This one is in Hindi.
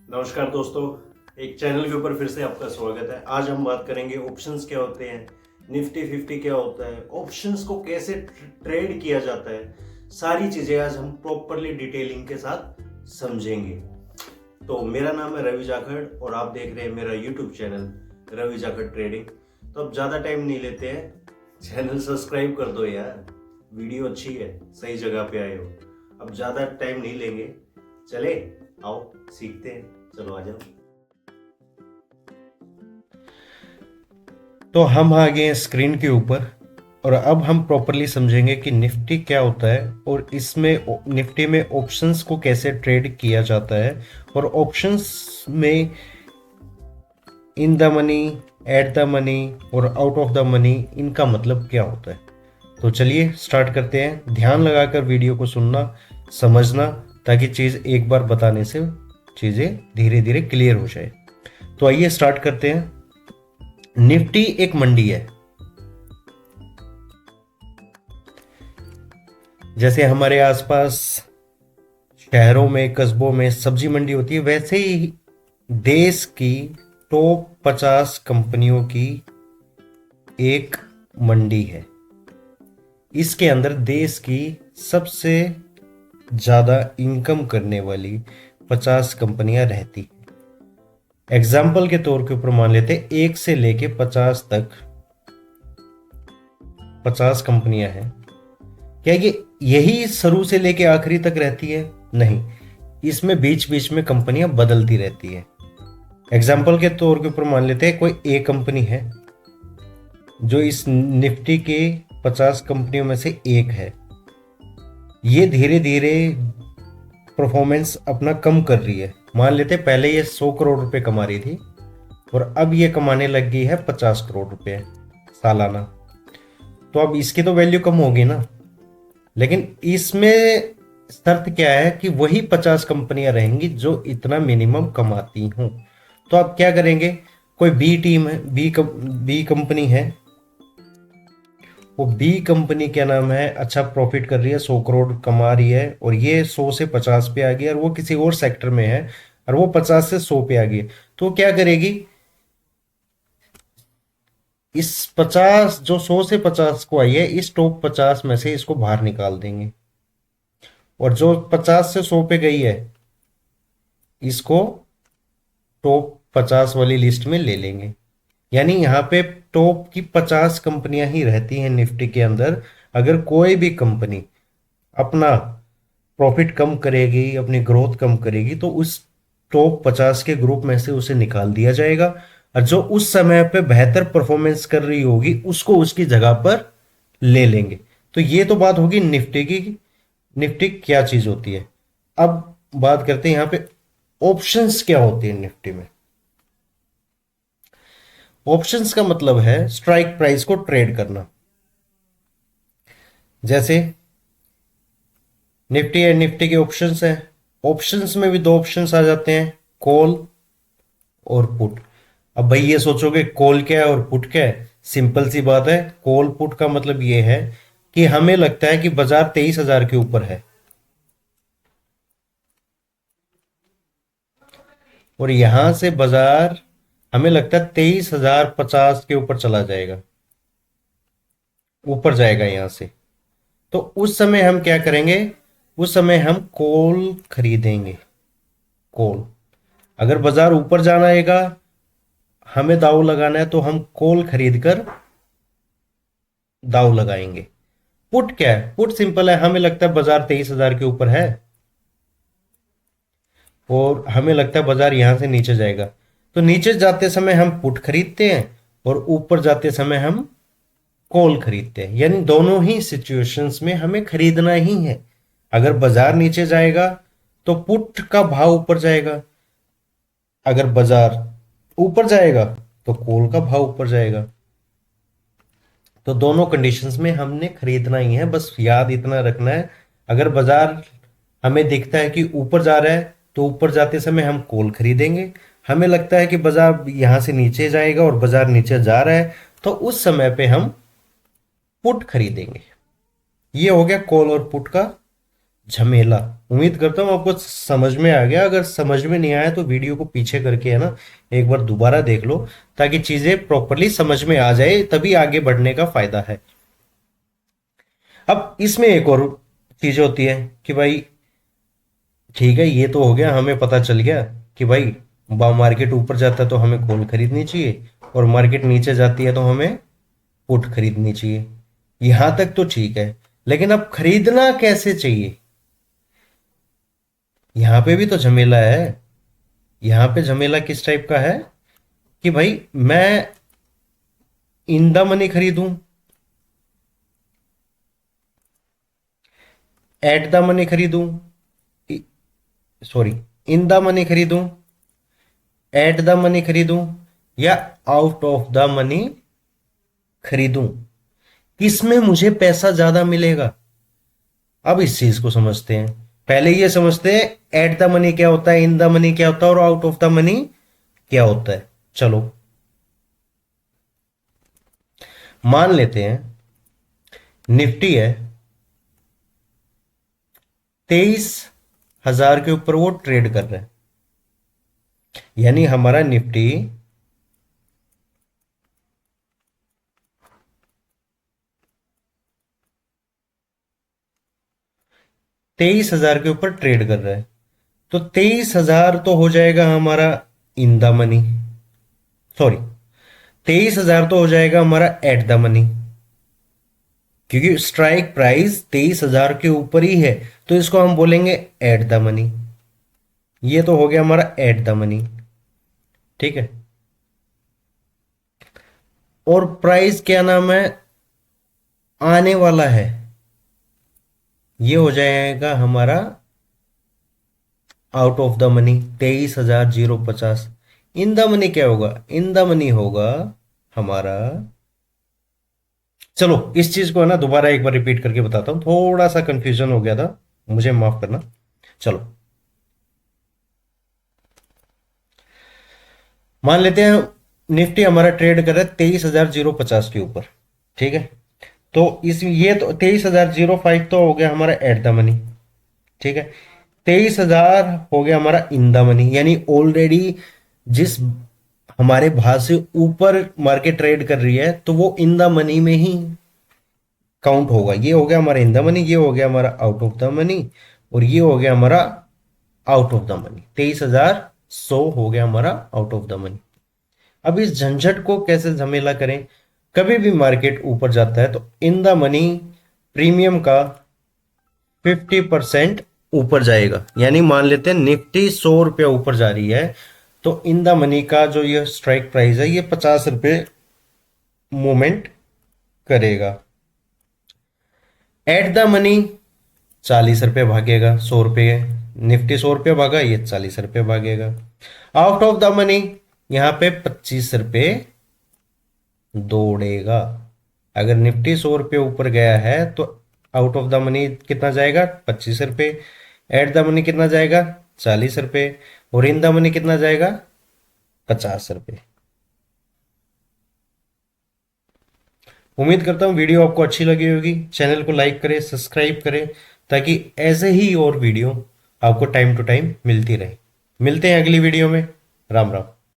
नमस्कार दोस्तों, एक चैनल के ऊपर फिर से आपका स्वागत है। आज हम बात करेंगे ऑप्शंस क्या होते हैं, निफ्टी 50 क्या होता है, ऑप्शंस को कैसे ट्रेड किया जाता है, सारी चीजें आज हम प्रॉपरली डिटेलिंग के साथ समझेंगे। तो मेरा नाम है रवि जाखड़ और आप देख रहे हैं मेरा YouTube channel Ravi Jakhar trading. तो अब ज्यादा टाइम नहीं लेते हैं, चैनल सब्सक्राइब कर दो यार, वीडियो अच्छी है, सही जगह पे आए हो। अब ज्यादा टाइम नहीं लेंगे, चले आओ सीखते हैं, चलो आ जाओ। तो हम आ गए हैं स्क्रीन के ऊपर और अब हम प्रॉपरली समझेंगे कि निफ्टी क्या होता है और इसमें निफ्टी में ऑप्शंस को कैसे ट्रेड किया जाता है और ऑप्शंस में in the money, at the money और आउट ऑफ द मनी, इनका मतलब क्या होता है। तो चलिए स्टार्ट करते हैं। ध्यान लगाकर वीडियो को सुनना, समझना, ताकि चीज़ एक बार बताने से चीज़ें धीरे धीरे क्लियर हो जाए। तो आइए स्टार्ट करते हैं। निफ्टी एक मंडी है। जैसे हमारे आसपास शहरों में, कस्बों में सब्जी मंडी होती है, वैसे ही देश की टॉप 50 कंपनियों की एक मंडी है। इसके अंदर देश की सबसे ज्यादा इनकम करने वाली 50 कंपनियां रहती। एग्जाम्पल के तौर के ऊपर मान लेते हैं 1 से लेके 50 तक 50 कंपनियां हैं। क्या ये यही शुरू से लेके आखिरी तक रहती है? नहीं, इसमें बीच बीच में कंपनियां बदलती रहती है। एग्जाम्पल के तौर के ऊपर मान लेते हैं कोई ए कंपनी है जो इस निफ्टी के 50 कंपनियों में से एक है। ये धीरे धीरे परफॉर्मेंस अपना कम कर रही है। मान लेते पहले ये 100 करोड़ रुपए कमा रही थी और अब ये कमाने लग गई है 50 करोड़ रुपए सालाना। तो अब इसकी तो वैल्यू कम होगी ना, लेकिन इसमें शर्त क्या है कि वही 50 कंपनियां रहेंगी जो इतना मिनिमम कमाती हूं। तो आप क्या करेंगे, कोई बी टीम है, बी कंपनी है, वो बी कंपनी क्या नाम है, अच्छा प्रॉफिट कर रही है, 100 करोड़ कमा रही है और ये 100 से 50 पे आ गई, और वो किसी और सेक्टर में है और वो 50 से 100 पे आ गई। तो क्या करेगी, इस 50 जो 100 से 50 को आई है, इस टॉप 50 में से इसको बाहर निकाल देंगे और जो 50 से 100 पे गई है इसको टॉप 50 वाली लिस्ट में ले लेंगे। यानी यहाँ पे टॉप की 50 कंपनियां ही रहती हैं निफ्टी के अंदर। अगर कोई भी कंपनी अपना प्रॉफिट कम करेगी, अपनी ग्रोथ कम करेगी, तो उस टॉप 50 के ग्रुप में से उसे निकाल दिया जाएगा और जो उस समय पे बेहतर परफॉर्मेंस कर रही होगी उसको उसकी जगह पर ले लेंगे। तो ये तो बात होगी निफ्टी की, निफ्टी क्या चीज होती है। अब बात करते हैं यहाँ पे ऑप्शंस क्या होती है निफ्टी में। ऑप्शंस का मतलब है स्ट्राइक प्राइस को ट्रेड करना। जैसे निफ्टी एंड निफ्टी के ऑप्शंस हैं। ऑप्शंस में भी दो ऑप्शंस आ जाते हैं, कॉल और पुट। अब भाई ये सोचोगे कॉल क्या है और पुट क्या है, सिंपल सी बात है। कॉल पुट का मतलब ये है कि हमें लगता है कि बाजार 23,000 के ऊपर है और यहां से बाजार हमें लगता है 23,050 के ऊपर चला जाएगा, ऊपर जाएगा यहां से। तो उस समय हम क्या करेंगे, उस समय हम कॉल खरीदेंगे। कॉल, अगर बाजार ऊपर जाना आएगा, हमें दाव लगाना है, तो हम कॉल खरीद कर दाव लगाएंगे। पुट क्या है, पुट सिंपल है, हमें लगता है बाजार 23,000 के ऊपर है और हमें लगता है बाजार यहां से नीचे जाएगा, तो नीचे जाते समय हम पुट खरीदते हैं और ऊपर जाते समय हम कॉल खरीदते हैं। यानी दोनों ही सिचुएशंस में हमें खरीदना ही है। अगर बाजार नीचे जाएगा तो पुट का भाव ऊपर जाएगा, अगर बाजार ऊपर जाएगा तो कॉल का भाव ऊपर जाएगा। तो दोनों कंडीशंस में हमने खरीदना ही है, बस याद इतना रखना है। अगर बाजार हमें दिखता है कि ऊपर जा रहा है तो ऊपर जाते समय हम कॉल खरीदेंगे। हमें लगता है कि बाजार यहां से नीचे जाएगा और बाजार नीचे जा रहा है तो उस समय पे हम पुट खरीदेंगे। ये हो गया कॉल और पुट का झमेला। उम्मीद करता हूँ आपको समझ में आ गया। अगर समझ में नहीं आया तो वीडियो को पीछे करके है ना एक बार दोबारा देख लो, ताकि चीजें प्रॉपरली समझ में आ जाए, तभी आगे बढ़ने का फायदा है। अब इसमें एक और चीज होती है कि भाई ठीक है, ये तो हो गया, हमें पता चल गया कि भाई मार्केट ऊपर जाता है तो हमें कॉल खरीदनी चाहिए, और मार्केट नीचे जाती है तो हमें पुट खरीदनी चाहिए। यहां तक तो ठीक है, लेकिन अब खरीदना कैसे चाहिए, यहां पे भी तो झमेला है। यहां पे झमेला किस टाइप का है कि भाई मैं इन द मनी खरीदूं, एट द मनी खरीदूं, सॉरी, इन द मनी खरीदूं, एट द मनी खरीदूं, या आउट ऑफ द मनी खरीदूं, किसमें मुझे पैसा ज्यादा मिलेगा। अब इस चीज को समझते हैं। पहले ये समझते हैं एट द मनी क्या होता है, इन द मनी क्या होता है, और आउट ऑफ द मनी क्या होता है। चलो मान लेते हैं निफ्टी है, 23,000 के ऊपर वो ट्रेड कर रहा है, यानी हमारा निफ्टी 23,000 के ऊपर ट्रेड कर रहा है, तो 23,000 तो हो जाएगा हमारा इन द मनी, सॉरी 23,000 तो हो जाएगा हमारा एट द मनी, क्योंकि स्ट्राइक प्राइस 23,000 के ऊपर ही है, तो इसको हम बोलेंगे एट द मनी। ये तो हो गया हमारा एट द मनी, ठीक है। और प्राइस क्या नाम है, आने वाला है, ये हो जाएगा हमारा out of the money 23,050। In the money क्या होगा, इन द मनी होगा हमारा, चलो इस चीज को है ना दोबारा एक बार रिपीट करके बताता हूं, थोड़ा सा कंफ्यूजन हो गया था, मुझे माफ करना। चलो मान लेते हैं निफ्टी हमारा ट्रेड कर रहा है 23,050 के ऊपर, ठीक है। तो इस ये तो 23,005 तो हो गया हमारा एट द मनी, ठीक है। 23,000 हो गया हमारा इन द मनी, यानी ऑलरेडी जिस हमारे भाव से ऊपर मार्केट ट्रेड कर रही है तो वो इन द मनी में ही काउंट होगा। ये हो गया हमारा इन द मनी, ये हो गया हमारा आउट ऑफ द मनी, और ये हो गया हमारा आउट ऑफ द मनी। 23,100 हो गया हमारा आउट ऑफ द मनी। अब इस झंझट को कैसे झमेला करें। कभी भी मार्केट ऊपर जाता है तो इन द मनी प्रीमियम का 50% ऊपर जाएगा, यानी मान लेते हैं निफ्टी 100 रुपया ऊपर जा रही है, तो इन द मनी का जो ये स्ट्राइक प्राइस है ये 50 रुपये मूवमेंट करेगा। एट द मनी 40 रुपये भागेगा, 100 रुपये, निफ्टी 100 रुपये भागा, ये 40 रुपये भागेगा। आउट ऑफ द मनी यहां पे 25 रुपये दौड़ेगा। अगर निफ्टी 100 रुपये ऊपर गया है तो आउट ऑफ द मनी कितना जाएगा, 25 रुपये। एट द मनी कितना जाएगा, 40 रुपये। और इन द मनी कितना जाएगा, 50 रुपये। उम्मीद करता हूँ वीडियो आपको अच्छी लगी होगी। चैनल को लाइक करें, सब्सक्राइब करें, ताकि ऐसे ही और वीडियो आपको टाइम टू टाइम मिलती रहे। मिलते हैं अगली वीडियो में। राम राम।